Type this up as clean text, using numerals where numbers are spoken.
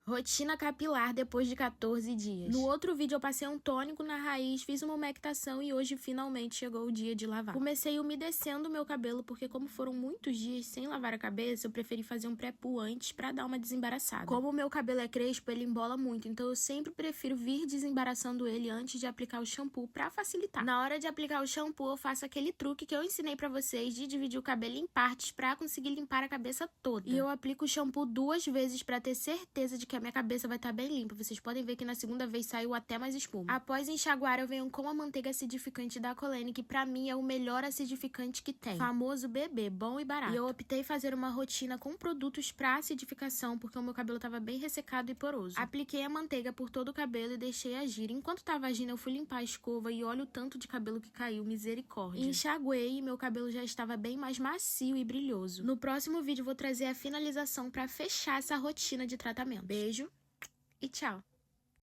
Rotina capilar depois de 14 dias. No outro vídeo eu passei um tônico na raiz, fiz uma umectação e hoje finalmente chegou o dia de lavar. Comecei umedecendo o meu cabelo porque como foram muitos dias sem lavar a cabeça, eu preferi fazer um pré-poo antes pra dar uma desembaraçada. Como o meu cabelo é crespo, ele embola muito, então eu sempre prefiro vir desembaraçando ele antes de aplicar o shampoo pra facilitar. Na hora de aplicar o shampoo, eu faço aquele truque que eu ensinei pra vocês de dividir o cabelo em partes pra conseguir limpar a cabeça toda. E eu aplico o shampoo 2 vezes pra ter certeza de que a minha cabeça vai estar bem limpa. Vocês podem ver que na segunda vez saiu até mais espuma. Após enxaguar, eu venho com a manteiga acidificante da Colene, que pra mim é o melhor acidificante que tem. Famoso bebê, bom e barato. E eu optei fazer uma rotina com produtos pra acidificação, porque o meu cabelo tava bem ressecado e poroso. Apliquei a manteiga por todo o cabelo e deixei agir. Enquanto tava agindo, eu fui limpar a escova e olha o tanto de cabelo que caiu, misericórdia. Enxaguei e meu cabelo já estava bem mais macio e brilhoso. No próximo vídeo, eu vou trazer a finalização pra fechar essa rotina de tratamento. Beijo e tchau!